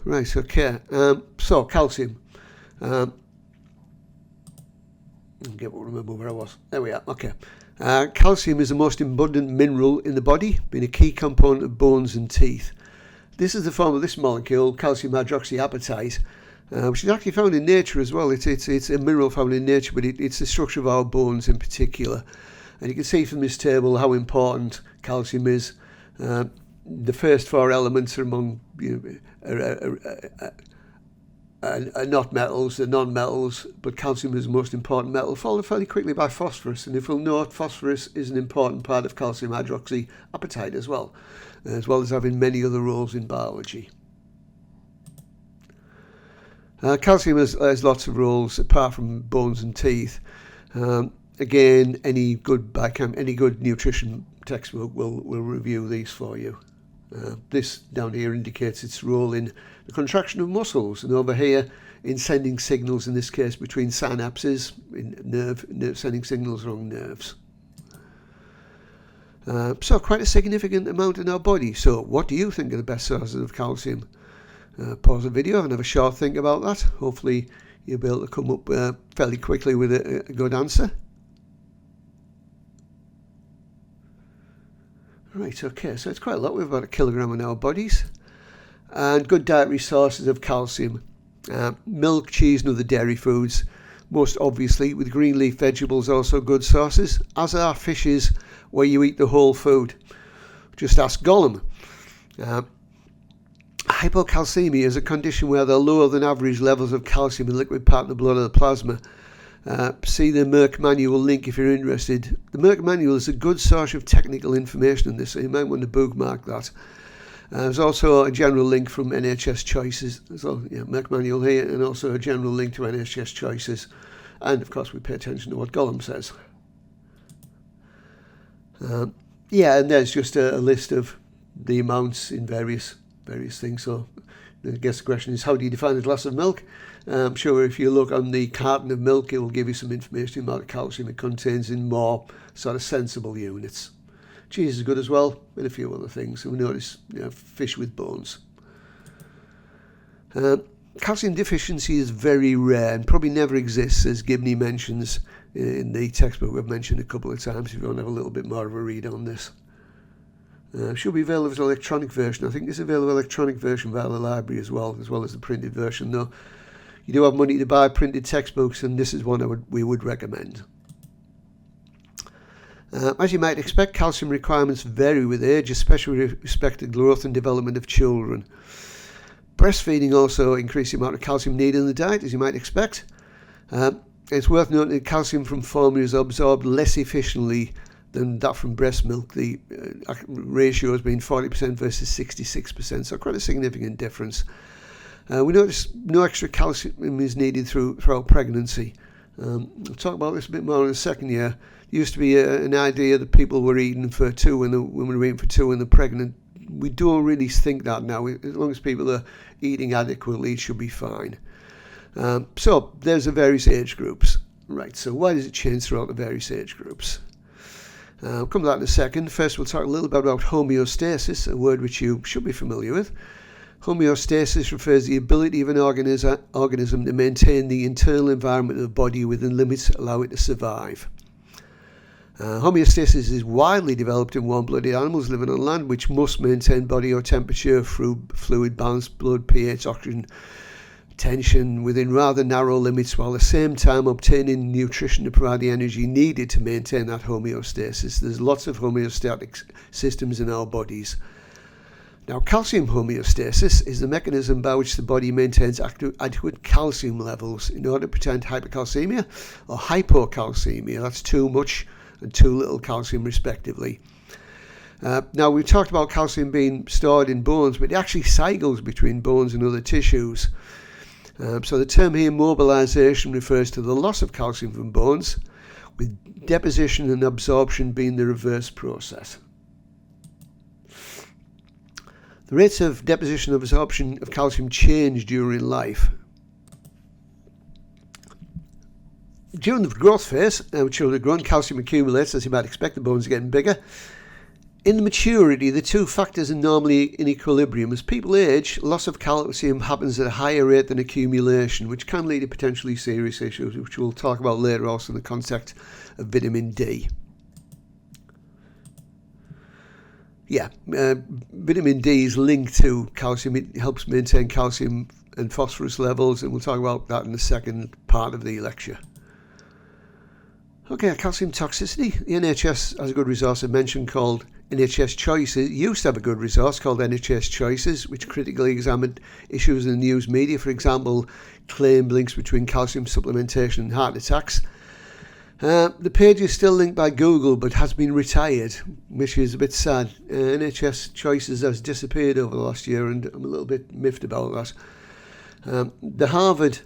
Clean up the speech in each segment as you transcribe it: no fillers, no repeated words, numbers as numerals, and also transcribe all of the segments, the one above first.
Right, okay. So, calcium. Remember where I was. There we are. Okay. Calcium is the most abundant mineral in the body, being a key component of bones and teeth. This is the form of this molecule, calcium hydroxyapatite, which is actually found in nature as well. It's a mineral found in nature, but it's the structure of our bones in particular. And you can see from this table how important calcium is. The first four elements are among are not metals, they're non-metals, but calcium is the most important metal, followed fairly quickly by phosphorus. And if we'll note, phosphorus is an important part of calcium hydroxyapatite as well as having many other roles in biology. Calcium has lots of roles apart from bones and teeth. Again, any good nutrition textbook will review these for you. This down here indicates its role in the contraction of muscles, and over here in sending signals, in this case between synapses, in sending signals along nerves. So quite a significant amount in our body. So what do you think are the best sources of calcium? Pause the video and have a short think about that. Hopefully you'll be able to come up fairly quickly with a good answer. Right, okay, so it's quite a lot. We've about 1 kilogram in our bodies. And good dietary sources of calcium. Milk, cheese and other dairy foods, most obviously, with green leaf vegetables also good sources, as are fishes where you eat the whole food. Just ask Gollum. Hypocalcemia is a condition where there are lower than average levels of calcium in liquid part of the blood or the plasma. See the Merck manual link if you're interested. The Merck manual is a good source of technical information on this, so you might want to bookmark that. There's also a general link from NHS Choices. So, Merck manual here, and also a general link to NHS Choices. And of course, we pay attention to what Gollum says. And there's just a list of the amounts in various things. So I guess the question is, how do you define a glass of milk? I'm sure if you look on the carton of milk, it will give you some information about the calcium it contains in more sort of sensible units. Cheese is good as well, and a few other things. And we notice fish with bones. Calcium deficiency is very rare and probably never exists, as Gibney mentions in the textbook we've mentioned a couple of times, if you want to have a little bit more of a read on this. Should be available as an electronic version. I think there's available electronic version via the library as well as the printed version, though you do have money to buy printed textbooks, and this is one we would recommend. As you might expect, calcium requirements vary with age, especially with respect to growth and development of children. Breastfeeding also increases the amount of calcium needed in the diet, as you might expect. It's worth noting that calcium from formula is absorbed less efficiently than that from breast milk. The ratio has been 40% versus 66%, so quite a significant difference. We notice no extra calcium is needed throughout pregnancy. We'll talk about this a bit more in the second year. There used to be an idea that people were eating for two when the women were eating for two when they're pregnant. We don't really think that now. As long as people are eating adequately, it should be fine. So there's the various age groups. Right, so why does it change throughout the various age groups? I'll come to that in a second. First, we'll talk a little bit about homeostasis, a word which you should be familiar with. Homeostasis refers to the ability of an organism to maintain the internal environment of the body within limits that allow it to survive. Homeostasis is widely developed in warm-blooded animals living on land, which must maintain body or temperature, fluid balance, blood pH, oxygen tension within rather narrow limits, while at the same time obtaining nutrition to provide the energy needed to maintain that homeostasis. There's lots of homeostatic systems in our bodies. Now, calcium homeostasis is the mechanism by which the body maintains adequate calcium levels in order to prevent hypercalcemia or hypocalcemia. That's too much and too little calcium, respectively. Now, we've talked about calcium being stored in bones, but it actually cycles between bones and other tissues. So the term here, mobilization, refers to the loss of calcium from bones, with deposition and absorption being the reverse process. The rates of deposition and absorption of calcium change during life. During the growth phase, when children are growing, calcium accumulates, as you might expect, the bones are getting bigger. In maturity, the two factors are normally in equilibrium. As people age, loss of calcium happens at a higher rate than accumulation, which can lead to potentially serious issues, which we'll talk about later also in the context of vitamin D. Vitamin D is linked to calcium. It helps maintain calcium and phosphorus levels, and we'll talk about that in the second part of the lecture. Okay, calcium toxicity. The NHS has a good resource I mentioned called NHS Choices. It used to have a good resource called NHS Choices, which critically examined issues in the news media, for example, claimed links between calcium supplementation and heart attacks. The page is still linked by Google but has been retired, which is a bit sad. NHS Choices has disappeared over the last year, and I'm a little bit miffed about that. The Harvard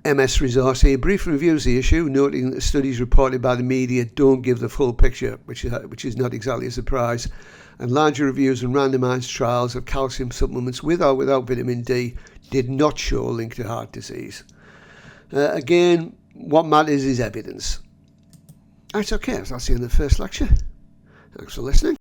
MS resource here briefly reviews the issue, noting that the studies reported by the media don't give the full picture, which is not exactly a surprise, and larger reviews and randomised trials of calcium supplements with or without vitamin D did not show a link to heart disease. Again, what matters is evidence. That's okay, I'll see you in the first lecture. Thanks for listening.